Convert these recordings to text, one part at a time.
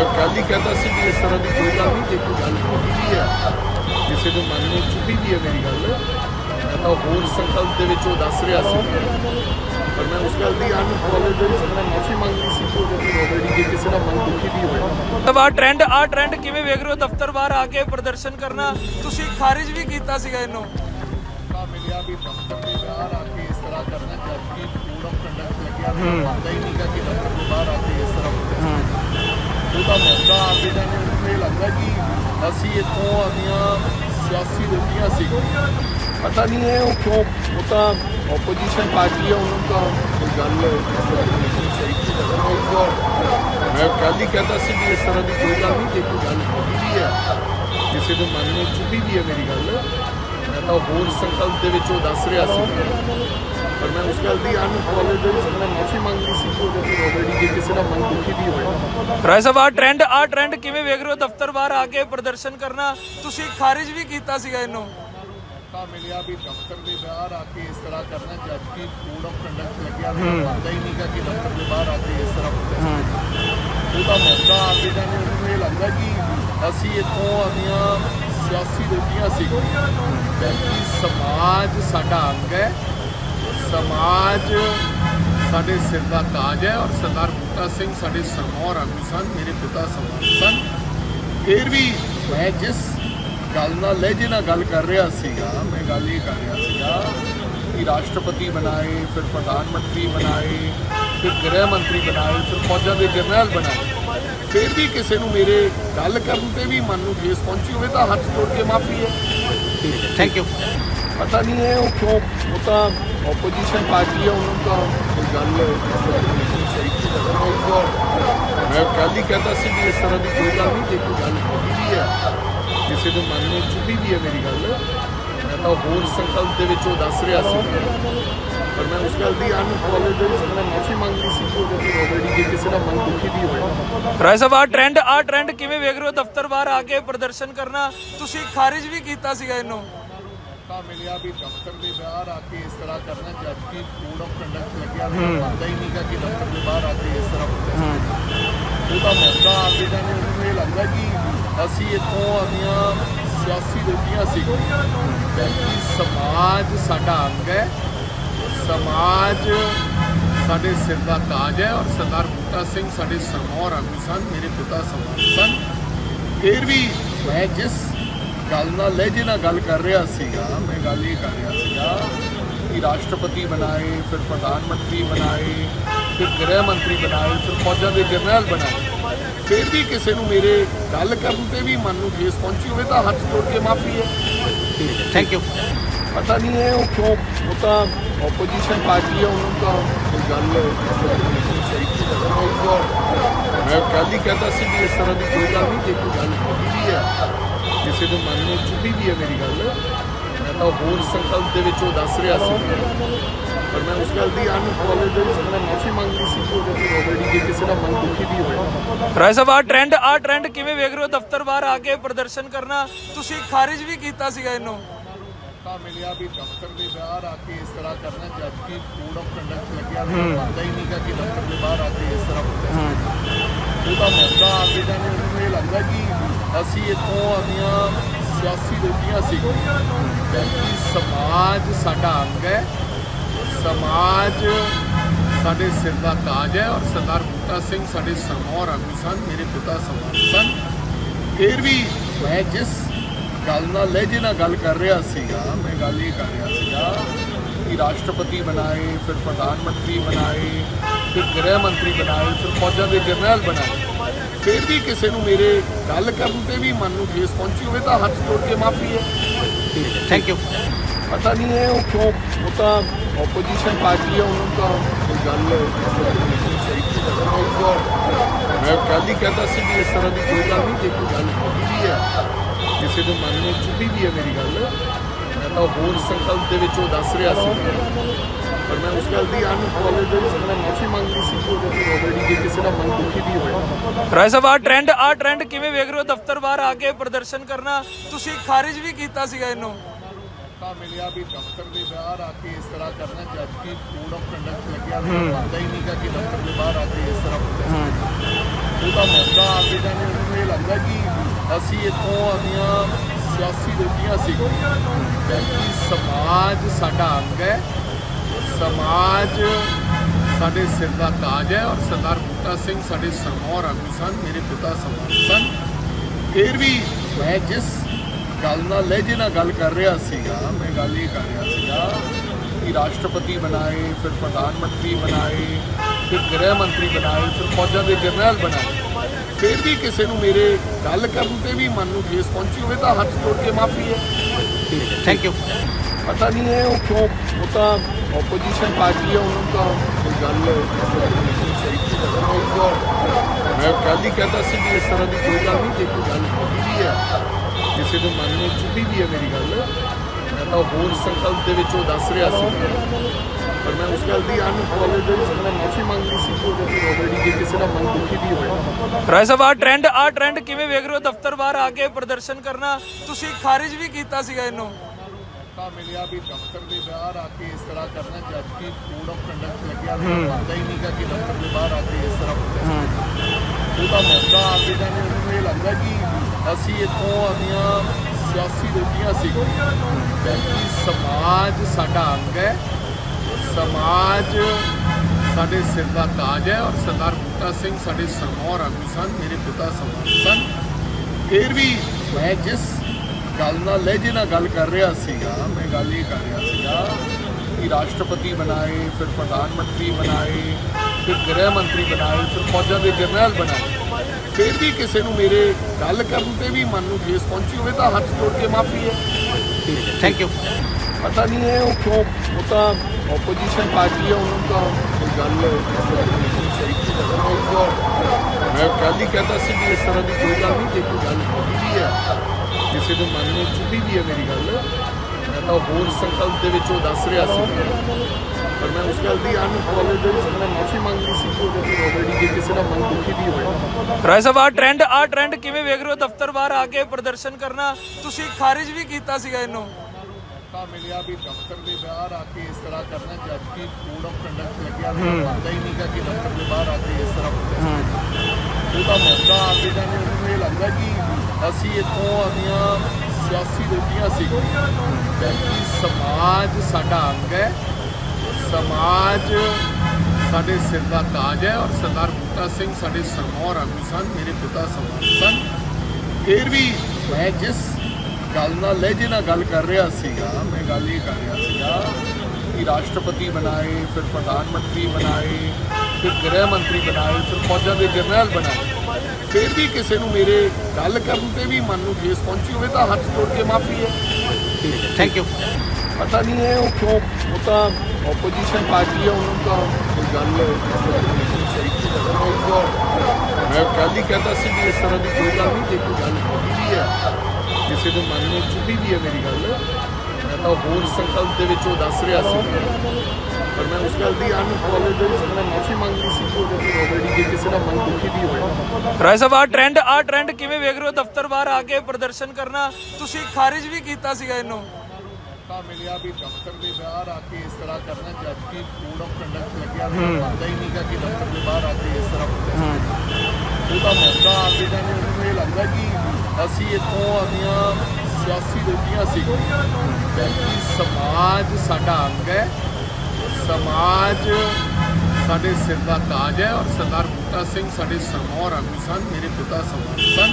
मैं कल ही कहता सी भी इस तरह की कोई गल नहीं, जे कोई गल होती भी है किसी के मन में चुभी भी है मेरी गल, मैं तो होर संकल्प के विचों दस रहा सी, पर मैं उस गल की अनअपॉलोजाइज मैं माफ़ी मंगनी सी कि ऑलरेडी जे किसी का मन दुखी भी होया। तब आ ट्रेंड किवें वेख रहे हो? दफ्तर बाहर आके प्रदर्शन करना तुसी खारिज भी कीता सीगा इन्हों मिलिया भी दफ्तर के बाहर आके इस तरह करना, जबकि कोड ऑफ कंडक्ट लग्या पता ही नहीं का कि दफ्तर के बाहर आके इस तरह ਉਹਦਾ ਮੌਕਾ ਆਗੇ ਜਾने उन्हें लगता कि ਅਸੀਂ ਇੱਥੋਂ ਆਪਣੀਆਂ ਸਿਆਸੀ ਰੋਟੀਆਂ ਸੀ, ਪਤਾ ਨਹੀਂ ਹੈ ਉਹ ਕਿਉਂ, ਉਹ ਤਾਂ ਆਪੋਜੀਸ਼ਨ ਪਾਰਟੀ ਹੈ, ਉਹਨਾਂ ਦਾ ਕੋਈ ਗੱਲ ਚਾਹੀਦੀ ਹੈ। ਮੈਂ ਕੱਲ੍ਹ ਹੀ कहता ਸੀ ਵੀ ਇਸ ਤਰ੍ਹਾਂ ਦੀ ਕੋਈ ਗੱਲ ਨਹੀਂ, ਜੇ ਕੋਈ ਗੱਲ ਹੋਈ ਵੀ ਹੈ ਕਿਸੇ ਦੇ ਮਨ ਨੂੰ ਚੁਭੀ ਵੀ ਹੈ ਮੇਰੀ ਗੱਲ, ਮੈਂ ਤਾਂ ਹੋਰ ਸੰਕਲਪ ਦੇ ਵਿੱਚੋਂ ਦੱਸ ਰਿਹਾ ਸੀ, पर मैं उस गल की अनअपॉलोजाइज मैं माफ़ी मंगनी सी कि ऑलरेडी जे किसी का मन दुखी भी होया। राय साहब आ ट्रेंड किवें वेख रहे हो? दफ्तर बाहर आके प्रदर्शन करना तुसी खारिज भी कीता सीगा इन्हों मिलिया भी दफ्तर के बाहर आके इस तरह करना, जबकि कोड ऑफ कंडक्ट लग्या पता ही नहीं का कि दफ्तर के बाहर आके इस तरह ਉਹਦਾ ਮੌਕਾ ਆਗੇ ਜਾने उन्हें लगता कि ਅਸੀਂ ਇੱਥੋਂ ਆਪਣੀਆਂ ਸਿਆਸੀ ਰੋਟੀਆਂ ਸੀ, ਜਦਕਿ ਸਮਾਜ ਸਾਡਾ ਅੰਗ ਹੈ, समाज साढ़े सिर का ताज है, और सरदार बूटा सिंह साढ़े सरमौर आगू सन, मेरे पिता समाज सन। फिर भी मैं जिस गल नाल लहजे नाल गल कर रहा सीगा, मैं गल ये कर रहा सीगा कि राष्ट्रपति बनाए, फिर प्रधानमंत्री बनाए, फिर गृह मंत्री बनाए, फिर फौजा के जरनैल बनाए, फिर भी किसी को मेरे गल करने पर भी मन में ठेस पहुंची हो तो हाथ जोड़ के माफ़ी है। ठीक है, थैंक यू। पता नहीं है वो क्यों, वो तो ऑपोजिशन पार्टी है, उन्होंने तो कोई गल चाਹੀਦੀ है। मैं कल ही कहता सी भी इस तरह की कोई गल नहीं, जे कोई गल होती भी है किसी के मन में चुभी भी है मेरी गल, मैं तो होर संकल्प के विचों दस रहा सी, पर मैं उस गल की अनअपॉलोजाइज मैं माफ़ी मंगनी सी कि ऑलरेडी जे किसी का मन दुखी भी होया। राय साहब आ ट्रेंड किवें वेख रहे हो? दफ्तर बाहर आके प्रदर्शन करना तुसी खारिज भी कीता सीगा इन्हों मिलिया भी दफ्तर के बाहर आके इस तरह करना, जबकि कोड ऑफ कंडक्ट लग्या पता ही नहीं का कि दफ्तर के बाहर आके इस तरह ਉਹਦਾ ਮੌਕਾ ਆਗੇ ਜਾने उन्हें लगता कि ਅਸੀਂ ਇੱਥੋਂ ਆਪਣੀਆਂ ਸਿਆਸੀ ਰੋਟੀਆਂ ਸੀ, ਜਦਕਿ ਸਮਾਜ ਸਾਡਾ ਅੰਗ ਹੈ, ਸਮਾਜ ਸਾਡੇ ਸਿਰ ਦਾ ਤਾਜ ਹੈ, और सरदार बूटा सिंह साढ़े सरमौर आगू सन, मेरे पिता समाज सन। फिर भी मैं जिस गल नाल लहजे नाल गल कर रहा सीगा, मैं गल ये कर रहा सीगा कि राष्ट्रपति बनाए, फिर प्रधानमंत्री बनाए, फिर गृह मंत्री बनाए, फिर फौजा के जरनैल बनाए, फिर भी किसी को मेरे गल करने पर भी मन में ठेस पहुंची हो तो हाथ जोड़ के माफ़ी है। ठीक है, थैंक यू। पता नहीं है वो क्यों, वो तो ऑपोजिशन पार्टी है, उन्होंने तो कोई गल चाਹੀਦੀ है। मैं कल ही कहता सी भी इस तरह की कोई गल नहीं, जे कोई गल होती भी है किसी के मन में चुभी भी है मेरी गल, मैं तो होर संकल्प के विचों दस रहा सी, पर मैं उस गल की अनअपॉलोजाइज मैं माफ़ी मंगनी सी कि ऑलरेडी जे किसी का मन दुखी भी होया। राय साहब आ ट्रेंड किवें वेख रहे हो? दफ्तर बाहर आके प्रदर्शन करना तुसी खारिज भी कीता सीगा इन्हों मिलिया भी दफ्तर के बाहर आके इस तरह करना, जबकि कोड ऑफ कंडक्ट लग्या पता ही नहीं का कि दफ्तर के बाहर आके इस तरह ਉਹਦਾ ਮੌਕਾ ਆਗੇ ਜਾने उन्हें लगता कि ਅਸੀਂ ਇੱਥੋਂ ਆਪਣੀਆਂ ਸਿਆਸੀ ਰੋਟੀਆਂ ਸੀ, ਜਦਕਿ ਸਮਾਜ ਸਾਡਾ ਅੰਗ ਹੈ, ਸਮਾਜ ਸਾਡੇ ਸਿਰ ਦਾ ਤਾਜ ਹੈ, और सरदार बूटा सिंह साढ़े सरमौर आगू सन, मेरे पिता समाज सन। फिर भी मैं जिस गल नाल लहजे नाल गल कर रहा सीगा, मैं गल ये कर रहा सीगा कि राष्ट्रपति बनाए, फिर प्रधानमंत्री बनाए, फिर गृह मंत्री बनाए, फिर फौजा के जरनैल बनाए, फिर भी किसी को मेरे गल करने पर भी मन में ठेस पहुंची हो तो हाथ जोड़ के माफ़ी है। ठीक है, थैंक यू। पता नहीं है वो क्यों, वो तो ऑपोजिशन पार्टी है, उन्होंने तो कोई गल चाਹੀਦੀ है। मैं कल ही कहता सी भी इस तरह की कोई गल नहीं, जे कोई गल होती भी है किसी के मन में चुभी भी है मेरी गल, मैं तो होर संकल्प के विचों दस रहा सी, पर मैं उस गल की अनअपॉलोजाइज मैं माफ़ी मंगनी सी कि ऑलरेडी जे किसी का मन दुखी भी होया। राय साहब आ ट्रेंड किवें वेख रहे हो? दफ्तर बाहर आके प्रदर्शन करना तुसी खारिज भी कीता सीगा इन्हों मिलिया भी दफ्तर के बाहर आके इस तरह करना, जबकि कोड ऑफ कंडक्ट लग्या पता ही नहीं का कि दफ्तर के बाहर आके इस तरह ਉਹਦਾ ਮੌਕਾ ਆ ਕੇ ਜਾਣੇ ਉਹਨਾਂ ਨੂੰ ਇਹ ਲੱਗਦਾ ਕਿ ਅਸੀਂ ਇੱਥੋਂ ਆਪਣੀਆਂ ਸਿਆਸੀ ਰੋਟੀਆਂ ਸਿੱਖੀਆਂ ਕਿਉਂਕਿ ਸਮਾਜ ਸਾਡਾ ਅੰਗ ਹੈ, ਸਮਾਜ ਸਾਡੇ ਸਿਰ ਦਾ ਤਾਜ ਹੈ ਔਰ ਸਰਦਾਰ ਬੂਟਾ ਸਿੰਘ ਸਾਡੇ ਸਰਮੌਰ ਆਗੂ ਸਨ, ਮੇਰੇ ਪਿਤਾ ਸਮਾਨ ਸਨ। ਫਿਰ ਵੀ ਮੈਂ ਜਿਸ ਗੱਲ ਨਾਲ ਲਹਿਜੇ ਨਾਲ ਗੱਲ ਕਰ ਰਿਹਾ ਸੀਗਾ, ਮੈਂ ਗੱਲ ਇਹ ਕਰ ਰਿਹਾ ਸੀਗਾ कि राष्ट्रपति बनाए, फिर प्रधानमंत्री बनाए, फिर गृह मंत्री बनाए, फिर फौजां दे जरनैल बनाए, फिर भी किसी को मेरे गल करन ते भी मन में ठेस पहुंची होवे तां हथ जोड़ के माफी है। Thank you. पता नहीं है वो क्यों, वो तो ओपोजिशन पार्टी है, उन्होंने तो गल मैं कल ही कहता सी कि इस तरह की कोई गल नहीं, जे कोई गल होगी भी है किसी के मन में चुभी भी है मेरी गल, मैं तो होर संकल्प के विचों दस रहा सी, पर मैं उस गल की अनअपॉलोजाइज मैं माफी मंग ली सी ऑलरेडी जे किसी का मन दुखी भी होया। ਰਾਏ ਸਾਹਿਬ ਆ ਟ੍ਰੈਂਡ ਕਿਵੇਂ ਵੇਖ ਰਹੇ ਹੋ? ਦਫ਼ਤਰ ਬਾਹਰ ਆ ਕੇ ਪ੍ਰਦਰਸ਼ਨ ਕਰਨਾ ਤੁਸੀਂ ਖਾਰਿਜ ਵੀ ਕੀਤਾ ਸੀਗਾ ਇਹਨੂੰ। मौका मिलिया भी दफ्तर के बाहर आके इस तरह करना, जबकि कोड ऑफ कंडक्ट लग्या पता ही नहीं का कि दफ्तर के बाहर आके इस तरह ਉਹਦਾ मौका आके जाने उन्होंने ये लगता कि ਅਸੀਂ ਇੱਥੋਂ ਆਪਣੀਆਂ ਸਿਆਸੀ ਰੋਟੀਆਂ ਸਿੱਖੀਆਂ ਕਿਉਂਕਿ ਸਮਾਜ ਸਾਡਾ ਅੰਗ ਹੈ, ਸਮਾਜ ਸਾਡੇ ਸਿਰ ਦਾ ਤਾਜ ਹੈ ਔਰ ਸਰਦਾਰ ਬੂਟਾ ਸਿੰਘ ਸਾਡੇ ਸਰਮੌਰ ਆਗੂ ਸਨ, ਮੇਰੇ ਪਿਤਾ ਸਮਾਨ ਸਨ। ਫਿਰ ਵੀ ਮੈਂ ਜਿਸ ਗੱਲ ਨਾਲ ਲਹਿਜੇ ਨਾਲ ਗੱਲ ਕਰ ਰਿਹਾ ਸੀਗਾ, ਮੈਂ ਗੱਲ ਇਹ ਕਰ ਰਿਹਾ ਸੀਗਾ कि राष्ट्रपति बनाए, फिर प्रधानमंत्री बनाए, फिर गृह मंत्री बनाए, फिर फौजां दे जरनैल बनाए, फिर भी किसी को मेरे गल करन ते भी मन में ठेस पहुंची होवे तां हथ जोड़ के माफी है। Thank you. पता नहीं है वो क्यों, वो तो ओपोजिशन पार्टी है, उन्होंने तो गल मैं कल ही कहता सी कि इस तरह की कोई गल नहीं, जे कोई गल होगी भी है किसी के मन में चुभी भी है मेरी गल, मैं तो होर संकल्प के विचों दस रहा सी, पर मैं उस गल की अनअपॉलोजाइज मैं माफी मंग ली सी ऑलरेडी जे किसी का मन दुखी भी होया। ਰਾਏ ਸਾਹਿਬ ਆ ਟ੍ਰੈਂਡ ਕਿਵੇਂ ਵੇਖ ਰਹੇ ਹੋ? ਦਫ਼ਤਰ ਬਾਹਰ ਆ ਕੇ ਪ੍ਰਦਰਸ਼ਨ ਕਰਨਾ ਤੁਸੀਂ ਖਾਰਿਜ ਵੀ ਕੀਤਾ ਸੀਗਾ ਇਹਨੂੰ। मौका मिलिया भी दफ्तर के बाहर आके इस तरह करना, जबकि कोड ऑफ कंडक्ट लग्या पता ही नहीं का कि दफ्तर के बाहर आके इस तरह ਉਹਦਾ मौका आके जाने उन्होंने ये लगता कि ਅਸੀਂ ਇੱਥੋਂ ਆਪਣੀਆਂ ਸਿਆਸੀ ਰੋਟੀਆਂ ਸਿੱਖੀਆਂ ਕਿਉਂਕਿ ਸਮਾਜ ਸਾਡਾ ਅੰਗ ਹੈ, ਸਮਾਜ ਸਾਡੇ ਸਿਰ ਦਾ ਤਾਜ ਹੈ ਔਰ ਸਰਦਾਰ ਬੂਟਾ ਸਿੰਘ ਸਾਡੇ ਸਰਮੌਰ ਆਗੂ ਸਨ, ਮੇਰੇ ਪਿਤਾ ਸਮਾਨ ਸਨ। ਫਿਰ ਵੀ ਮੈਂ ਜਿਸ ਗੱਲ ਨਾਲ ਲਹਿਜੇ ਨਾਲ ਗੱਲ ਕਰ ਰਿਹਾ ਸੀਗਾ, ਮੈਂ ਗੱਲ ਇਹ ਕਰ ਰਿਹਾ ਸੀਗਾ कि राष्ट्रपति बनाए, फिर प्रधानमंत्री बनाए, फिर गृह मंत्री बनाए, फिर फौजां दे जरनैल बनाए, फिर भी किसी को मेरे गल करन ते भी मन में ठेस पहुंची होवे तां हथ जोड़ के माफी है। Thank you. पता नहीं है वो क्यों, वो तो ओपोजिशन पार्टी है, उन्होंने तो गल मैं कल ही कहता सी कि इस तरह की कोई गल नहीं, जे कोई गल होगी भी है किसी के मन में चुभी भी है मेरी गल, मैं तो होर संकल्प के विचों दस रहा सी, पर मैं उस गल की अनअपॉलोजाइज मैं माफी मंग ली सी ऑलरेडी जे किसी का मन दुखी भी होया। ਰਾਏ ਸਾਹਿਬ ਆ ਟ੍ਰੈਂਡ ਕਿਵੇਂ ਵੇਖ ਰਹੇ ਹੋ? ਦਫ਼ਤਰ ਬਾਹਰ ਆ ਕੇ ਪ੍ਰਦਰਸ਼ਨ ਕਰਨਾ ਤੁਸੀਂ ਖਾਰਿਜ ਵੀ ਕੀਤਾ ਸੀਗਾ ਇਹਨੂੰ। मौका मिलिया भी दफ्तर के बाहर आके इस तरह करना, जबकि कोड ऑफ कंडक्ट लग्या पता ही नहीं का कि दफ्तर के बाहर आके इस तरह ਉਹਦਾ मौका आके जाने उन्होंने ये लगता कि ਅਸੀਂ ਇੱਥੋਂ ਆਪਣੀਆਂ ਸਿਆਸੀ ਰੋਟੀਆਂ ਸਿੱਖੀਆਂ ਕਿਉਂਕਿ ਸਮਾਜ ਸਾਡਾ ਅੰਗ ਹੈ, ਸਮਾਜ ਸਾਡੇ ਸਿਰ ਦਾ ਤਾਜ ਹੈ ਔਰ ਸਰਦਾਰ ਬੂਟਾ ਸਿੰਘ ਸਾਡੇ ਸਰਮੌਰ ਆਗੂ ਸਨ, ਮੇਰੇ ਪਿਤਾ ਸਮਾਨ ਸਨ।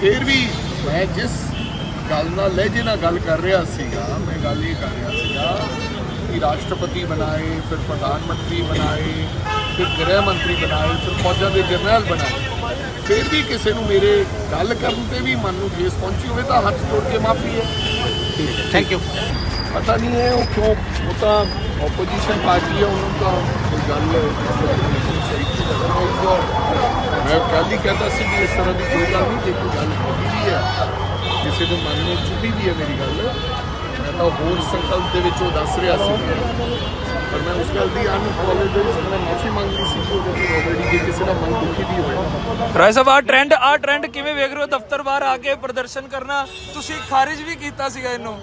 ਫਿਰ ਵੀ ਮੈਂ ਜਿਸ ਗੱਲ ਨਾਲ ਲਹਿਜੇ ਨਾਲ ਗੱਲ ਕਰ ਰਿਹਾ ਸੀਗਾ, ਮੈਂ ਗੱਲ ਇਹ ਕਰ ਰਿਹਾ ਸੀਗਾ कि राष्ट्रपति बनाए, फिर प्रधानमंत्री बनाए, फिर गृह मंत्री बनाए, फिर फौजां दे जरनैल बनाए, फिर भी किसी को मेरे गल करन ते भी मन में ठेस पहुंची होवे तां हथ जोड़ के माफी है। Thank you. पता नहीं है वो क्यों, वो तो ओपोजिशन पार्टी है, उन्होंने तो गल मैं कल ही कहता सी कि इस तरह की कोई गल नहीं, जे कोई गल होगी भी है किसी के मन में चुभी भी है मेरी गल, मैं तो होर संकल्प के विचों दस रहा सी, पर मैं उस गल की अनअपॉलोजाइज मैं माफी मंग ली सी ऑलरेडी जे किसी का मन दुखी भी होया। ਰਾਏ ਸਾਹਿਬ ਆ ਟ੍ਰੈਂਡ ਕਿਵੇਂ ਵੇਖ ਰਹੇ ਹੋ? ਦਫ਼ਤਰ ਬਾਹਰ ਆ ਕੇ ਪ੍ਰਦਰਸ਼ਨ ਕਰਨਾ ਤੁਸੀਂ ਖਾਰਿਜ ਵੀ ਕੀਤਾ ਸੀਗਾ ਇਹਨੂੰ।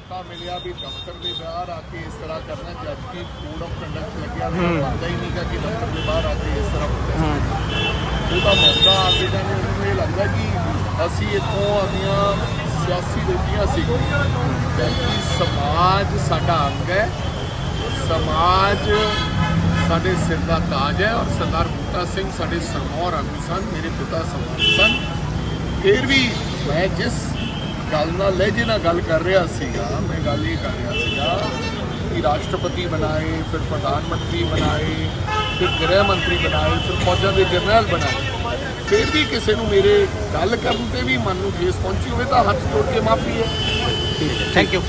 मौका मिलिया भी दफ्तर के बाहर आके इस तरह करना, जबकि कोड ऑफ कंडक्ट लग्या पता ही नहीं का कि दफ्तर के बाहर आके इस तरह ਉਹਦਾ ਮੌਕਾ ਆ ਕੇ ਜਾਣੇ ਉਹਨੂੰ ਇਹ ਲੱਗਦਾ ਕਿ ਅਸੀਂ ਇੱਥੋਂ ਆਪਣੀਆਂ ਸਿਆਸੀ ਰੋਟੀਆਂ ਸਿੱਖੀਆਂ ਕਿਉਂਕਿ ਸਮਾਜ ਸਾਡਾ ਅੰਗ ਹੈ, ਸਮਾਜ ਸਾਡੇ ਸਿਰ ਦਾ ਤਾਜ ਹੈ ਔਰ ਸਰਦਾਰ ਬੂਟਾ ਸਿੰਘ ਸਾਡੇ ਸਰਮੌਰ ਆਗੂ ਸਨ, ਮੇਰੇ ਪਿਤਾ ਸਰਮੌਰ ਸਨ। ਫਿਰ ਵੀ ਮੈਂ ਜਿਸ ਗੱਲ ਨਾਲ ਲਹਿਜੇ ਨਾਲ ਗੱਲ ਕਰ ਰਿਹਾ ਸੀਗਾ, ਮੈਂ ਗੱਲ ਇਹ ਕਰ ਰਿਹਾ ਸੀਗਾ ਕਿ ਰਾਸ਼ਟਰਪਤੀ ਬਣਾਏ, ਫਿਰ ਪ੍ਰਧਾਨ ਮੰਤਰੀ ਬਣਾਏ, ਫਿਰ ਗ੍ਰਹਿ ਮੰਤਰੀ ਬਣਾਏ, ਫਿਰ ਫੌਜਾਂ ਦੇ ਜਰਨੈਲ ਬਣਾਏ, ਫਿਰ ਵੀ ਕਿਸੇ ਨੂੰ ਮੇਰੇ ਗੱਲ ਕਰਨ ਤੇ ਵੀ ਮਨ ਨੂੰ ਠੇਸ ਪਹੁੰਚੀ ਹੋਵੇ ਤਾਂ ਹੱਥ ਜੋੜ ਕੇ ਮਾਫੀ ਹੈ। Thank you.